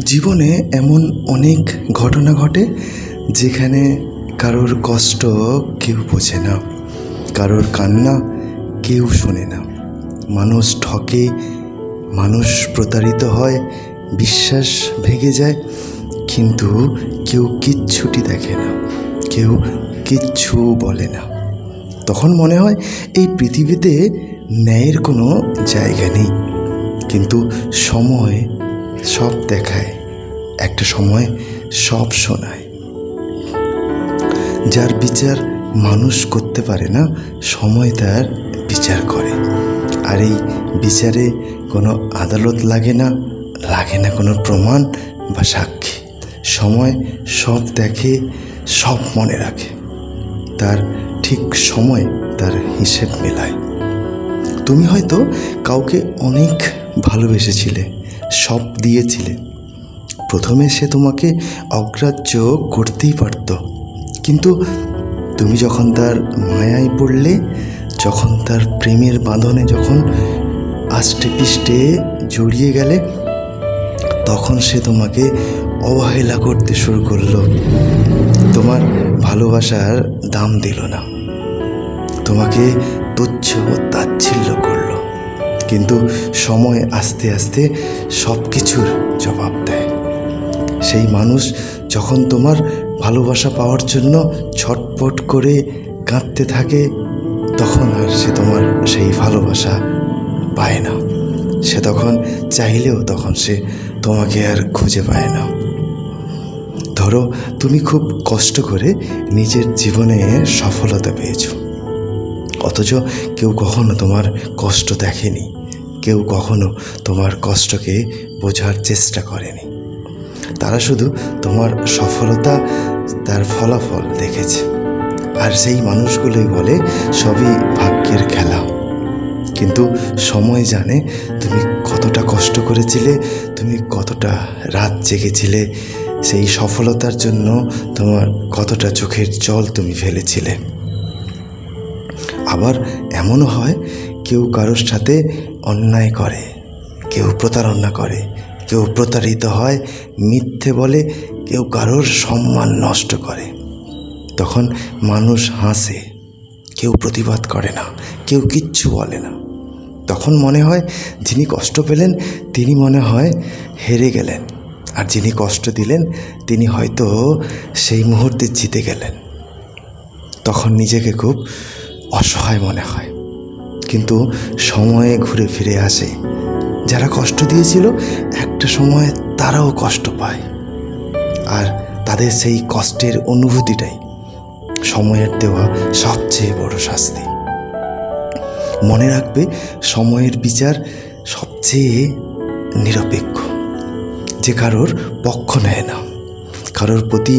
জীবনে এমন অনেক ঘটনা ঘটে যেখানে কারোর কষ্ট কেউ বোঝে না, কারোর কান্না কেউ শোনে না। মানুষ ঠকে, মানুষ প্রতারিত হয়, বিশ্বাস ভেঙে যায়, কিন্তু কেউ কিচ্ছুটি দেখে না, কেউ কিচ্ছু বলে না। তখন মনে হয় এই পৃথিবীতে ন্যায়ের কোনো জায়গা নেই। কিন্তু সময় সব দেখায়, একটা সময় সব শোনায়। যার বিচার মানুষ করতে পারে না, সময় তার বিচার করে। আর এই বিচারে কোনো আদালত লাগে না কোনো প্রমাণ বা সাক্ষী। সময় সব দেখে, সব মনে রাখে, তার ঠিক সময় তার হিসেব মেলায়। তুমি হয়তো কাউকে অনেক ভালোবেসেছিলে, সব দিয়েছিলে। প্রথমে সে তোমাকে অগ্রাহ্য করতেই পারত, কিন্তু তুমি যখন তার মায়ায় পড়লে, যখন তার প্রেমের বাঁধনে যখন আষ্টে পিষ্টে জড়িয়ে গেলে, তখন সে তোমাকে অবহেলা করতে শুরু করলো। তোমার ভালোবাসার দাম দিল না, তোমাকে তুচ্ছ তাচ্ছিল্য করলো। কিন্তু সময় আস্তে আস্তে সব কিছুর জবাব দেয়। সেই মানুষ যখন তোমার ভালোবাসা পাওয়ার জন্য ছটফট করে কাঁদতে থাকে, তখন আর সে তোমার সেই ভালোবাসা পায় না। সে তখন চাইলেও তখন সে তোমাকে আর খুঁজে পায় না। ধরো, তুমি খুব কষ্ট করে নিজের জীবনে সফলতা পেয়েছো, অথচ কেউ কখনো তোমার কষ্ট দেখেনি, কেউ কখনো তোমার কষ্টকে বোঝার চেষ্টা করেনি। তারা শুধু তোমার সফলতা, তার ফলাফল দেখেছে। আর সেই মানুষগুলোই বলে সবই ভাগ্যের খেলা। কিন্তু সময় জানে তুমি কতটা কষ্ট করেছিলে, তুমি কতটা রাত জেগেছিলে, সেই সফলতার জন্য তোমার কতটা চোখের জল তুমি ফেলেছিলে। আবার এমনও হয়, কেউ কারোর সাথে অন্যায় করে, কেউ প্রতারণা করে, কেউ প্রতারিত হয়, মিথ্যে বলে, কেউ কারোর সম্মান নষ্ট করে। তখন মানুষ হাসে, কেউ প্রতিবাদ করে না, কেউ কিচ্ছু বলে না। তখন মনে হয় যিনি কষ্ট পেলেন তিনি মনে হয় হেরে গেলেন, আর যিনি কষ্ট দিলেন তিনি হয়তো সেই মুহূর্তে জিতে গেলেন। তখন নিজেকে খুব অসহায় মনে হয়। কিন্তু সময়ে ঘুরে ফিরে আসে, যারা কষ্ট দিয়েছিল একটা সময় তারাও কষ্ট পায়, আর তাদের সেই কষ্টের অনুভূতিটাই সময়ের দেওয়া সবচেয়ে বড় শাস্তি। মনে রাখবে, সময়ের বিচার সবচেয়ে নিরপেক্ষ, যে কারোর পক্ষ নেয় না, কারোর প্রতি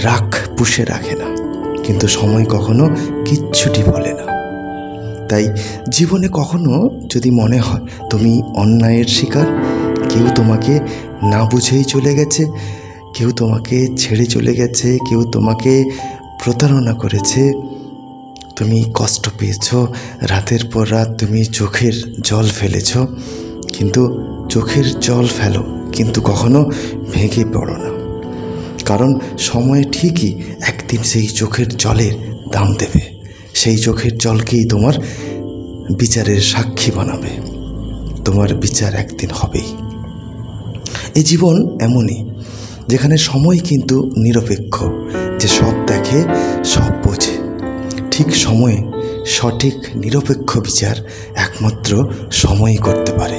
রাগ পুষে রাখে না, কিন্তু সময় কখনো কিচ্ছুটি বলে না। তাই জীবনে কখনো যদি মনে হয় তুমি অন্যায়ের শিকার, কেউ তোমাকে না বুঝেই চলে গেছে, কেউ তোমাকে ছেড়ে চলে গেছে, কেউ তোমাকে প্রতারণা করেছে, তুমি কষ্ট পেয়েছ, রাতের পর রাত তুমি চোখের জল ফেলেছ, কিন্তু চোখের জল ফেলো, কিন্তু কখনো ভেঙে পড়ো না। কারণ সময় ঠিকই একদিন সেই চোখের জলের দাম দেবে। সেই চোখের জলকেই তোমার বিচারের সাক্ষী বানাবে। তোমার বিচার একদিন হবেই। এই জীবন এমনই, যেখানে সময় কিন্তু নিরপেক্ষ, যে সব দেখে, সব বোঝে। ঠিক সময়ে সঠিক নিরপেক্ষ বিচার একমাত্র সময়ই করতে পারে।